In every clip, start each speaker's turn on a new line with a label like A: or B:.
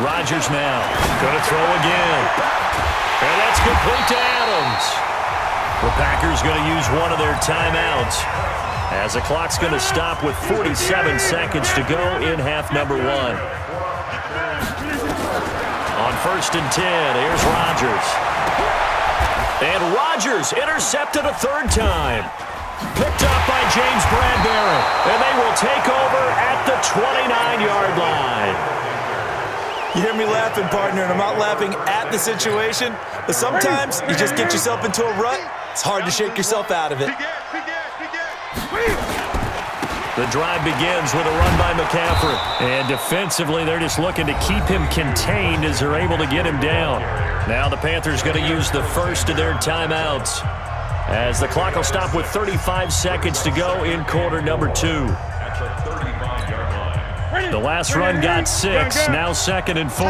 A: Rodgers now. Going to throw again. And that's complete to Adams. The Packers going to use one of their timeouts as the clock's going to stop with 47 seconds to go in half number one. On 1st and 10, here's Rodgers. And Rodgers intercepted a third time. Picked up by James Bradbury. And they will take over at the 29-yard line.
B: You hear me laughing, partner, and I'm not laughing at the situation, but sometimes you just get yourself into a rut. It's hard to shake yourself out of it.
A: The drive begins with a run by McCaffrey. And defensively, they're just looking to keep him contained as they're able to get him down. Now the Panthers going to use the first of their timeouts as the clock will stop with 35 seconds to go in quarter number 2. The last run got 6, now 2nd and 4.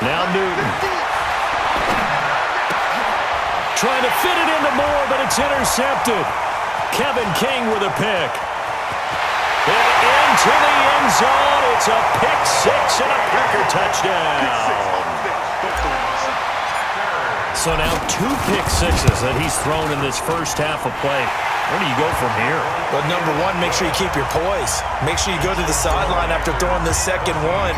A: Now Newton. Trying to fit it into Moore, but it's intercepted. Kevin King with a pick. And into the end zone. It's a pick 6 and a Packer touchdown. So now 2 pick sixes that he's thrown in this first half of play. Where do you go from here?
B: Well, number one, make sure you keep your poise. Make sure you go to the sideline after throwing the second one,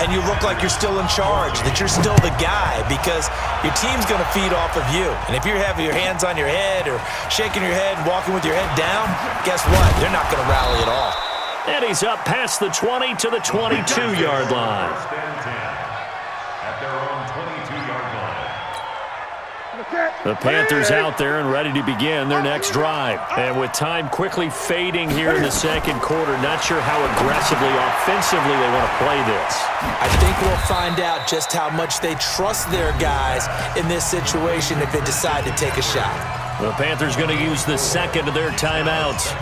B: and you look like you're still in charge, that you're still the guy, because your team's going to feed off of you. And if you're having your hands on your head or shaking your head and walking with your head down, guess what? They're not going to rally at all.
A: And he's up past the 20 to the 22-yard line. The Panthers out there and ready to begin their next drive. And with time quickly fading here in the second quarter, not sure how aggressively, offensively they want to play this.
B: I think we'll find out just how much they trust their guys in this situation if they decide to take a shot.
A: The Panthers going to use the second of their timeouts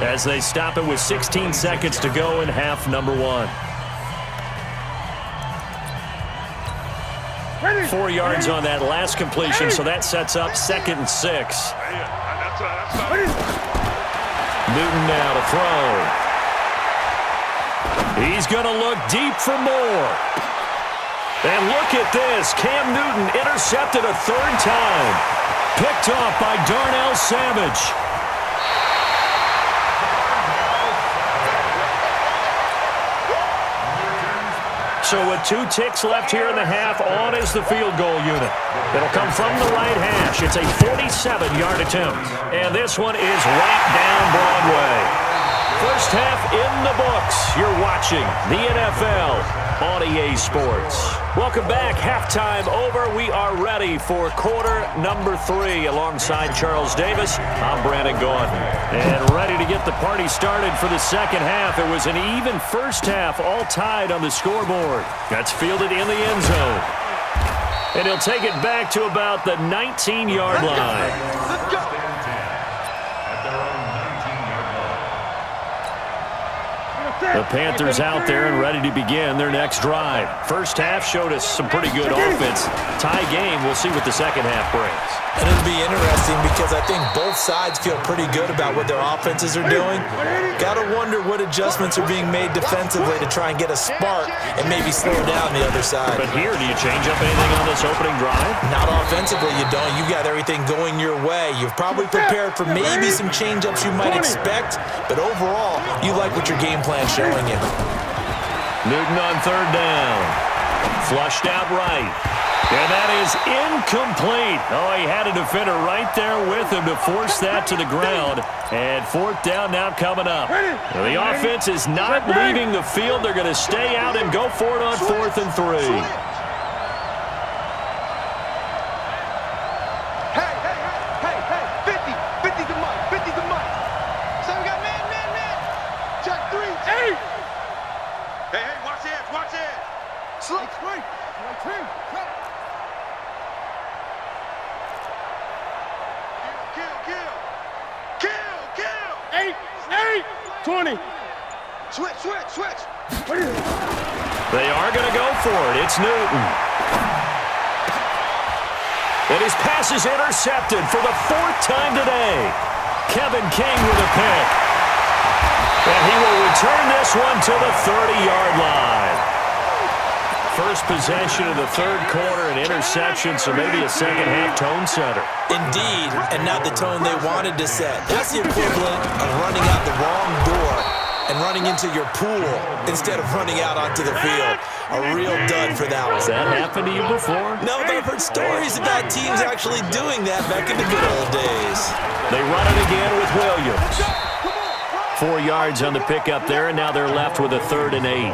A: as they stop it with 16 seconds to go in half number 1. 4 yards on that last completion, so that sets up 2nd and 6. Newton now to throw. He's going to look deep for more. And look at this. Cam Newton intercepted a third time. Picked off by Darnell Savage. So with 2 ticks left here in the half, on is the field goal unit. It'll come from the right hash. It's a 47-yard attempt. And this one is right down Broadway. First half in the books. You're watching the NFL on EA Sports. Welcome back. Halftime over. We are ready for quarter number 3 alongside Charles Davis. I'm Brandon Gordon. And ready to get the party started for the second half. It was an even first half, all tied on the scoreboard. That's fielded in the end zone. And he'll take it back to about the 19-yard line.
C: Let's go.
A: The Panthers out there and ready to begin their next drive. First half showed us some pretty good offense. Tie game, we'll see what the second half brings.
B: And it'll be interesting because I think both sides feel pretty good about what their offenses are doing. Got to wonder what adjustments are being made defensively to try and get a spark and maybe slow down the other side.
A: But here, do you change up anything on this opening drive?
B: Not offensively, you don't. You got everything going your way. You've probably prepared for maybe some change-ups you might expect, but overall, you like what your game plan's showing you.
A: Newton on third down. Flushed out right. And that is incomplete. Oh, he had a defender right there with him to force that to the ground. And fourth down now coming up. The offense is not leaving the field. They're going to stay out and go for it on 4th and 3.
C: Switch.
A: They are going to go for it. It's Newton. And his pass is intercepted for the 4th time today. Kevin King with a pick. And he will return this one to the 30-yard line. First possession of the third quarter, an interception, so maybe a second-half tone setter.
B: Indeed, and not the tone they wanted to set. That's the equivalent of running out the wrong door and running into your pool instead of running out onto the field. A real dud for that one.
A: Has that happened to you before?
B: No, but I've heard stories about teams actually doing that back in the good old days.
A: They run it again with Williams. 4 yards on the pickup there, and now they're left with a 3rd and 8.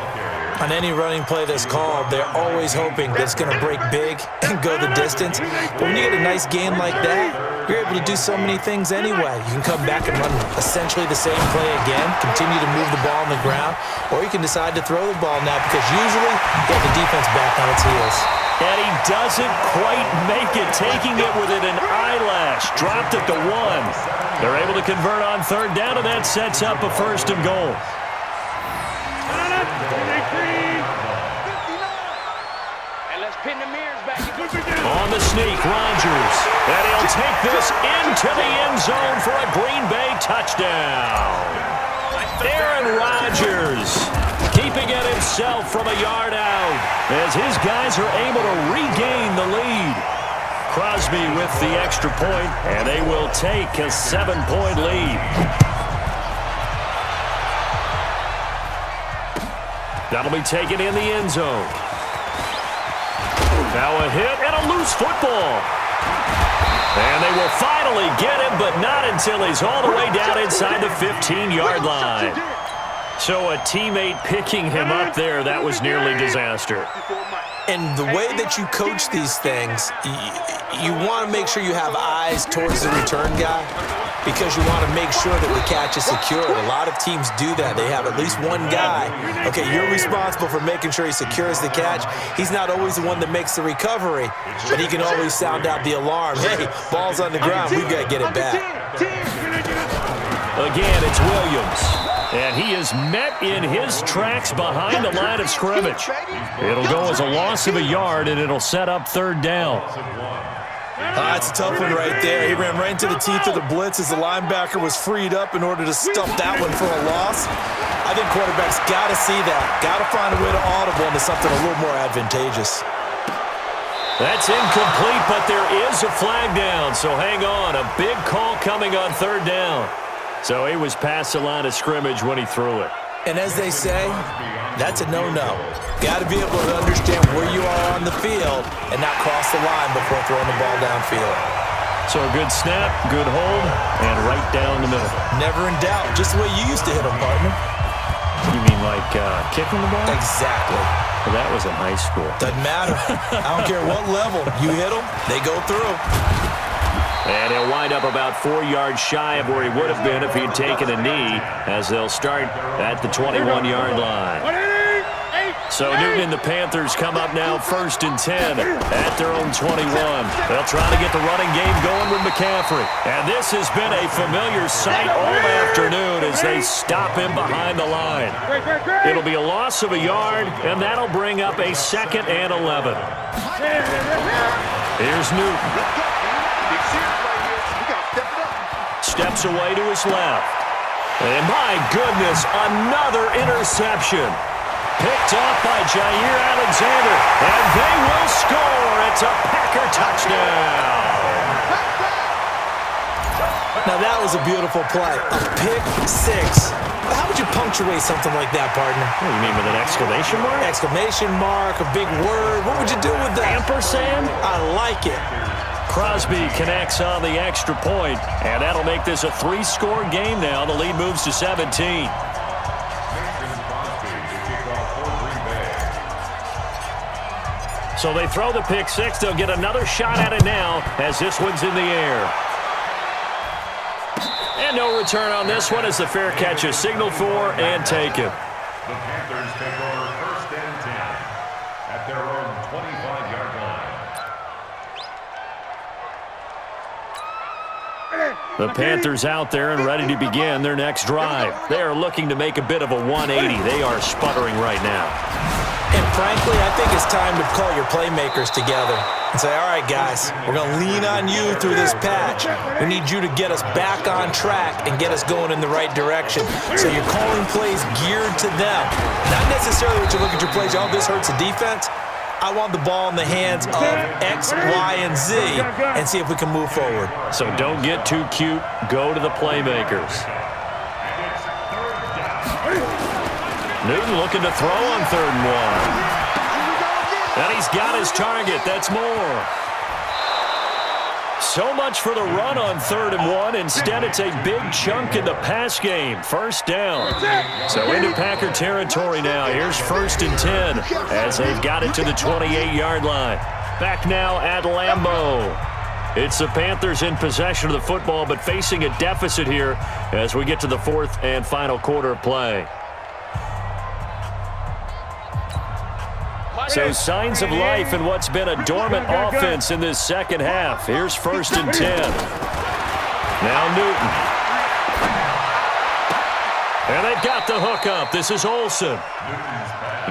B: On any running play that's called, they're always hoping that it's going to break big and go the distance. But when you get a nice gain like that, you're able to do so many things anyway. You can come back and run essentially the same play again, continue to move the ball on the ground, or you can decide to throw the ball now because usually you have the defense back on its heels.
A: And he doesn't quite make it, taking it within an eyelash. Dropped at the 1. They're able to convert on 3rd down, and that sets up a 1st and goal. On the sneak, Rodgers. And he'll take this into the end zone for a Green Bay touchdown. Aaron Rodgers keeping it himself from a yard out as his guys are able to regain the lead. Crosby with the extra point, and they will take a 7-point lead. That'll be taken in the end zone. Now a hit and a loose football. And they will finally get him, but not until he's all the way down inside the 15-yard line. So a teammate picking him up there, that was nearly disaster.
B: And the way that you coach these things, you want to make sure you have eyes towards the return guy because you want to make sure that the catch is secured. A lot of teams do that. They have at least one guy. Okay, you're responsible for making sure he secures the catch. He's not always the one that makes the recovery, but he can always sound out the alarm. Hey, ball's on the ground. We've got to get it back.
A: Again, it's Williams. And he is met in his tracks behind the line of scrimmage. It'll go as a loss of a yard, and it'll set up 3rd down.
B: That's a tough one right there. He ran right into the teeth of the blitz as the linebacker was freed up in order to stuff that one for a loss. I think quarterbacks got to see that. Got to find a way to audible into something a little more advantageous.
A: That's incomplete, but there is a flag down, so hang on. A big call coming on 3rd down. So he was past the line of scrimmage when he threw it.
B: And as they say, that's a no-no. Got to be able to understand where you are on the field and not cross the line before throwing the ball downfield.
A: So a good snap, good hold, and right down the middle.
B: Never in doubt. Just the way you used to hit them, partner.
A: You mean like kicking the ball?
B: Exactly.
A: Well, that was in high school.
B: Doesn't matter. I don't care what level. You hit them, they go through.
A: And he'll wind up about 4 yards shy of where he would have been if he'd taken a knee, as they'll start at the 21-yard line. So Newton and the Panthers come up now 1st and 10 at their own 21. They'll try to get the running game going with McCaffrey. And this has been a familiar sight all afternoon as they stop him behind the line. It'll be a loss of a yard, and that'll bring up a 2nd and 11. Here's Newton. Steps away to his left. And my goodness, another interception. Picked off by Jair Alexander. And they will score. It's a Packer touchdown.
B: Now that was a beautiful play. A pick 6. How would you punctuate something like that, partner?
A: What do you mean, with an exclamation mark?
B: Exclamation mark, a big word. What would you do with that?
A: Ampersand?
B: I like it.
A: Crosby connects on the extra point, and that'll make this a 3-score game now. The lead moves to 17. So they throw the pick 6. They'll get another shot at it now as this one's in the air. And no return on this one as the fair catch is signaled for and taken.
C: The Panthers take over 1st and 10 at their own 25-yard line.
A: The Panthers out there and ready to begin their next drive. They are looking to make a bit of a 180. They are sputtering right now.
B: And Frankly, I think it's time to call your playmakers together and say, all right, guys, we're going to lean on you through this patch. We need you to get us back on track and get us going in the right direction. So you're calling plays geared to them. Not necessarily what you look at your plays, oh, this hurts the defense. I want the ball in the hands of X, Y, and Z and see if we can move forward.
A: So don't get too cute. Go to the playmakers. Newton looking to throw on 3rd and 1. And he's got his target. That's more. So much for the run on 3rd and 1. Instead, it's a big chunk in the pass game. 1st down. So into Packer territory now. Here's 1st and 10 as they've got it to the 28-yard line. Back now at Lambeau. It's the Panthers in possession of the football, but facing a deficit here as we get to the 4th and final quarter of play. So signs of life in what's been a dormant offense in this second half. Here's 1st and 10. Now Newton. And they've got the hookup. This is Olsen.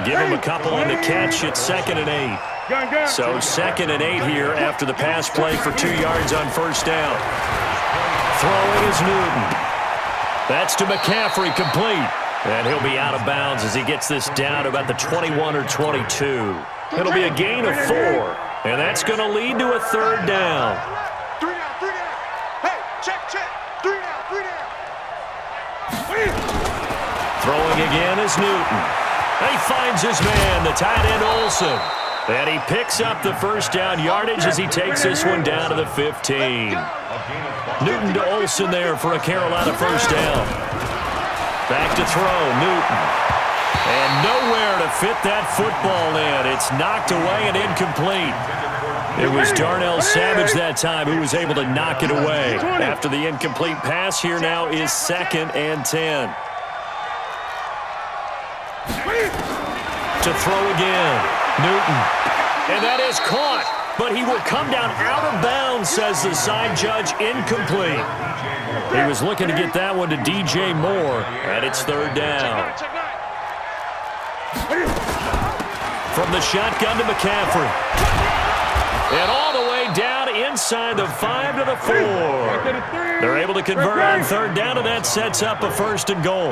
A: Give him a couple on the catch. It's 2nd and 8. So 2nd and 8 here after the pass play for 2 yards on 1st down. Throwing is Newton. That's to McCaffrey, complete. And he'll be out of bounds as he gets this down to about the 21 or 22. It'll be a gain of 4. And that's going to lead to a 3rd down.
D: 3 down, 3 down. Hey, check. 3 down.
A: Throwing again is Newton. He finds his man, the tight end Olsen. And he picks up the 1st down yardage as he takes this one down to the 15. Newton to Olsen there for a Carolina 1st down. Back to throw, Newton. And nowhere to fit that football in. It's knocked away and incomplete. It was Darnell Savage that time who was able to knock it away. After the incomplete pass, here now is 2nd and 10. To throw again, Newton. And that is caught, but he will come down out of bounds, says the side judge, incomplete. He was looking to get that one to DJ Moore, and it's 3rd down. From the shotgun to McCaffrey. And all the way down inside the 5 to the 4. They're able to convert on 3rd down, and that sets up a 1st and goal.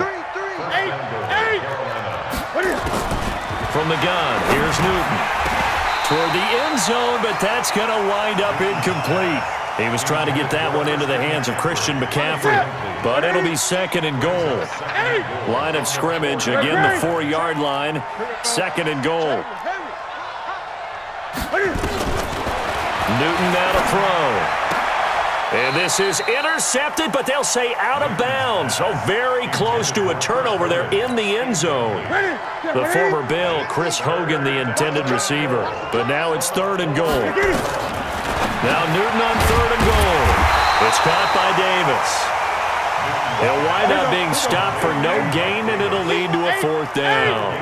A: From the gun, here's Newton. Toward the end zone, but that's going to wind up incomplete. He was trying to get that one into the hands of Christian McCaffrey, but it'll be 2nd and goal. Line of scrimmage, again the 4-yard line, 2nd and goal. Newton now to throw. And this is intercepted, but they'll say out of bounds. Oh, very close to a turnover there in the end zone. The former Bill, Chris Hogan, the intended receiver. But now it's 3rd and goal. Now Newton on 3rd and goal. It's caught by Davis. He'll wind up being stopped for no gain, and it'll lead to a 4th down.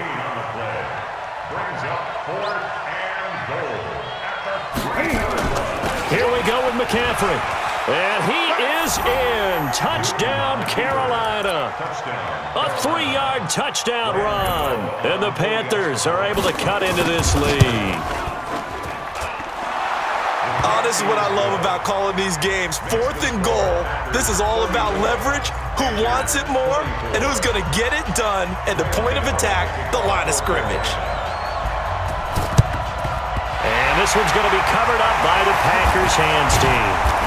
A: Here we go with McCaffrey. And he is in. Touchdown, Carolina. A 3-yard touchdown run. And the Panthers are able to cut into this lead.
B: Oh, this is what I love about calling these games. 4th and goal. This is all about leverage, who wants it more, and who's going to get it done at the point of attack, the line of scrimmage.
A: And this one's going to be covered up by the Packers hands team.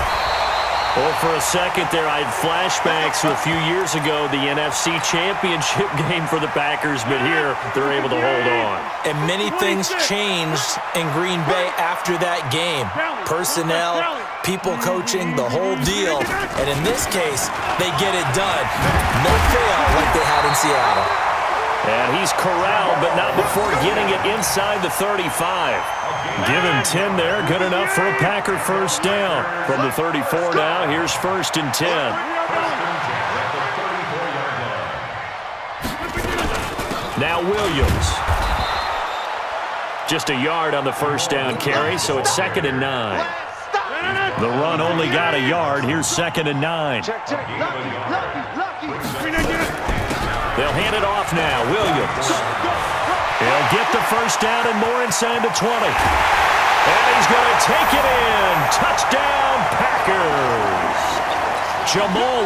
A: Well, for a second there, I had flashbacks to a few years ago, the NFC Championship game for the Packers, but here they're able to hold on.
B: And many things changed in Green Bay after that game. Personnel, people coaching, the whole deal. And in this case, they get it done. No fail like they had in Seattle.
A: And he's corralled, but not before getting it inside the 35. Give him 10 there, good enough for a Packer 1st down. From the 34 now, here's 1st and 10. Now Williams. Just a yard on the 1st down carry, so it's 2nd and 9. The run only got a yard. Here's 2nd and 9. They'll hand it off now. Williams. He'll get the first down and more inside the 20. And he's going to take it in. Touchdown, Packers. Jamal